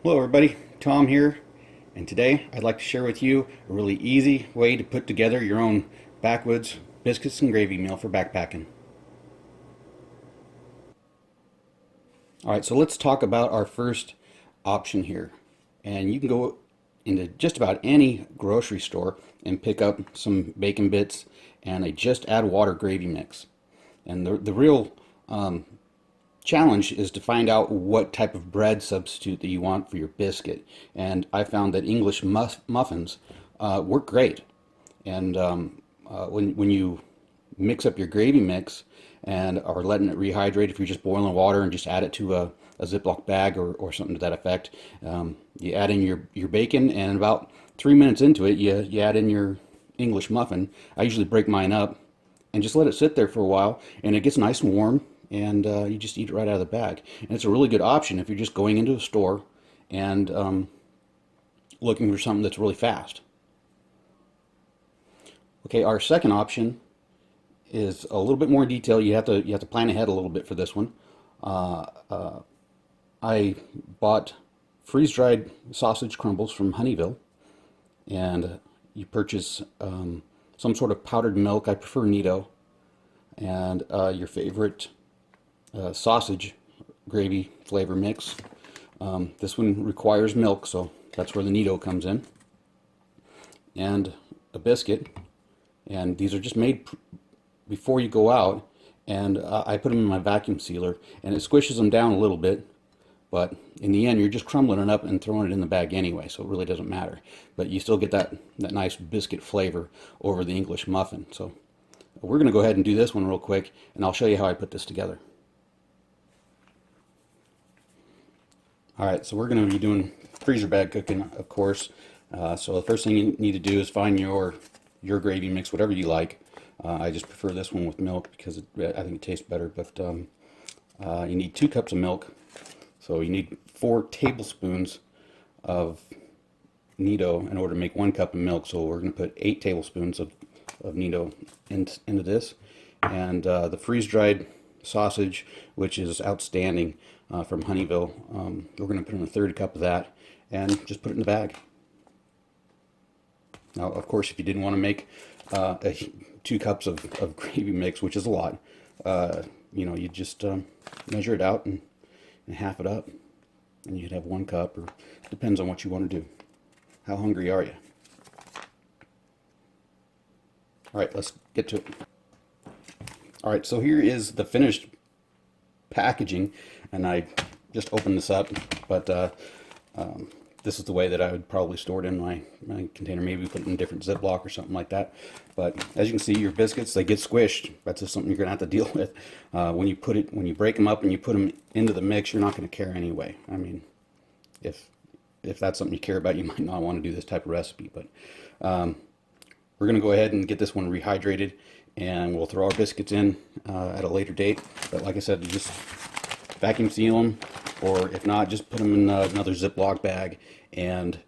Hello everybody, Tom here, and today I'd like to share with you a really easy way to put together your own Backwoods biscuits and gravy meal for backpacking. Alright, so let's talk about our first option here. And you can go into just about any grocery store and pick up some bacon bits and a just add water gravy mix. And the real challenge is to find out what type of bread substitute that you want for your biscuit. And I found that English muffins work great. And when you mix up your gravy mix and are letting it rehydrate, if you're just boiling water and just add it to a Ziploc bag or something to that effect, you add in your bacon, and about 3 minutes into it, you add in your English muffin. I usually break mine up and just let it sit there for a while, and it gets nice and warm, and you just eat it right out of the bag. And it's a really good option if you're just going into a store and looking for something that's really fast. Okay, our second option is a little bit more detail. You have to plan ahead a little bit for this one. I bought freeze-dried sausage crumbles from Honeyville, and you purchase some sort of powdered milk. I prefer Nido, and your favorite sausage gravy flavor mix. This one requires milk, so that's where the Nido comes in. And a biscuit, and these are just made before you go out, and I put them in my vacuum sealer, and it squishes them down a little bit, but in the end you're just crumbling it up and throwing it in the bag anyway, so it really doesn't matter. But you still get that nice biscuit flavor over the English muffin. So we're going to go ahead and do this one real quick, and I'll show you how I put this together. Alright, so we're going to be doing freezer bag cooking, of course. So the first thing you need to do is find your gravy mix, whatever you like. I just prefer this one with milk because I think it tastes better. But you need 2 cups of milk. So you need 4 tablespoons of Nido in order to make 1 cup of milk. So we're going to put 8 tablespoons of Nido into this. And the freeze-dried sausage, which is outstanding from Honeyville, we're going to put in a 1/3 cup of that and just put it in the bag. Now, of course, if you didn't want to make 2 cups of gravy mix, which is a lot, you just measure it out and half it up, and you'd have 1 cup, or depends on what you want to do. How hungry are you? All right, let's get to it. All right, so here is the finished packaging, and I just opened this up, but this is the way that I would probably store it in my container. Maybe put it in a different Ziploc or something like that. But as you can see, your biscuits, they get squished. That's just something you're gonna have to deal with. When you break them up and you put them into the mix, you're not gonna care anyway. I mean, if that's something you care about, you might not want to do this type of recipe. But we're gonna go ahead and get this one rehydrated, and we'll throw our biscuits in at a later date. But like I said, you just vacuum seal them, or if not, just put them in another Ziploc bag and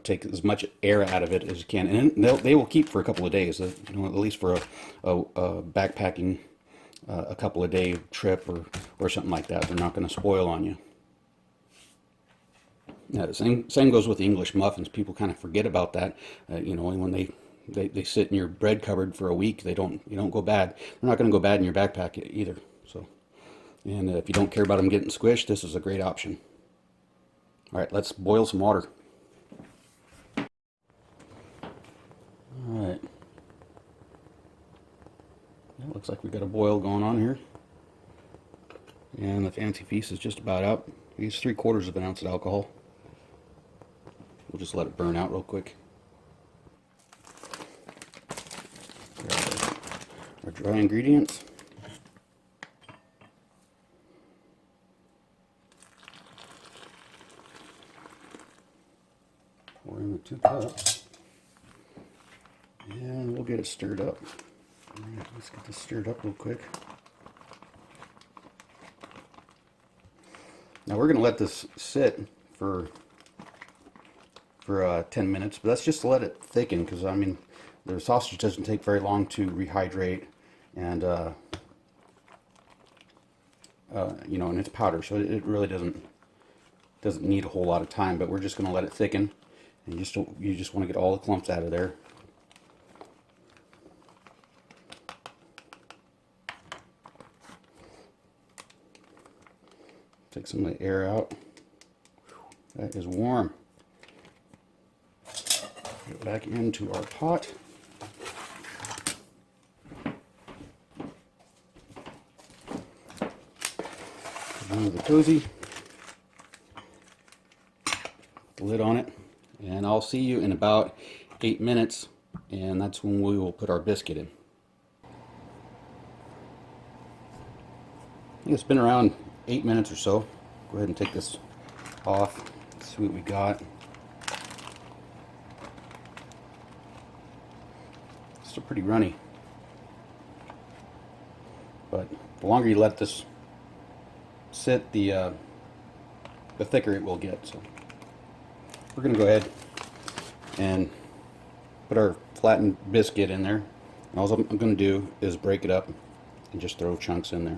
take as much air out of it as you can, and they will keep for a couple of days. At least for a backpacking a couple of day trip or something like that. They're not going to spoil on you. Now, the same goes with the English muffins. People kind of forget about that. When they sit in your bread cupboard for a week, they don't go bad. They're not going to go bad in your backpack either. So. And if you don't care about them getting squished, this is a great option. All right, let's boil some water. All right. It looks like we've got a boil going on here. And the Fancy Feast is just about out. We use 3/4 of an ounce of alcohol. We'll just let it burn out real quick. Our dry ingredients. Pour in the 2 cups, and we'll get it stirred up. All right, let's get this stirred up real quick. Now we're going to let this sit for 10 minutes, but that's just to let it thicken, because I mean the sausage doesn't take very long to rehydrate, and and it's powder, so it really doesn't doesn't need a whole lot of time, but we're just going to let it thicken. And you just want to get all the clumps out of there. Take some of the air out. That is warm. Put it back into our pot. Remove the cozy. The lid on it. And I'll see you in about 8 minutes, and that's when we will put our biscuit in. I think it's been around 8 minutes or so. Go ahead and take this off. See what we got. Still pretty runny, but the longer you let this sit, the thicker it will get. So we're going to go ahead and put our flattened biscuit in there. And all I'm going to do is break it up and just throw chunks in there.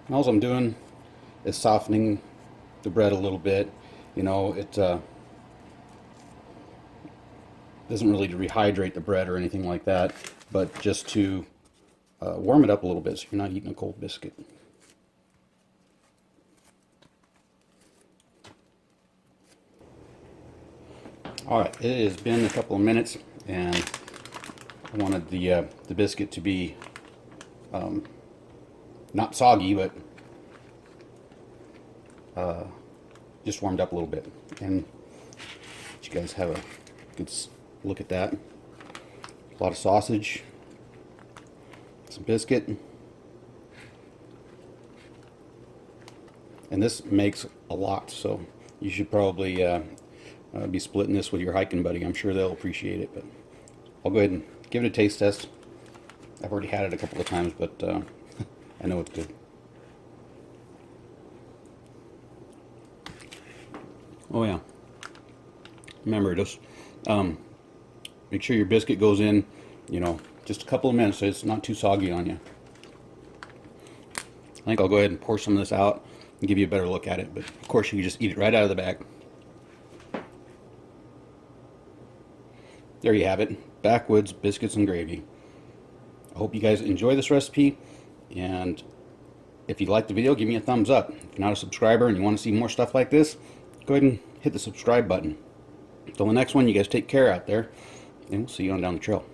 And all I'm doing is softening the bread a little bit. You know, it doesn't really rehydrate the bread or anything like that, but just to warm it up a little bit so you're not eating a cold biscuit. Alright, it has been a couple of minutes, and I wanted the biscuit to be not soggy, but just warmed up a little bit. And let you guys have a good look at that. A lot of sausage, some biscuit, and this makes a lot, so you should probably be splitting this with your hiking buddy. I'm sure they'll appreciate it. But I'll go ahead and give it a taste test. I've already had it a couple of times, but I know it's good. Oh yeah. Remember, just make sure your biscuit goes in, you know, just a couple of minutes so it's not too soggy on you. I think I'll go ahead and pour some of this out and give you a better look at it, but of course you can just eat it right out of the bag. There you have it, Backwoods Biscuits and Gravy. I hope you guys enjoy this recipe, and if you liked the video, give me a thumbs up. If you're not a subscriber and you want to see more stuff like this, go ahead and hit the subscribe button. Until the next one, you guys take care out there, and we'll see you on down the trail.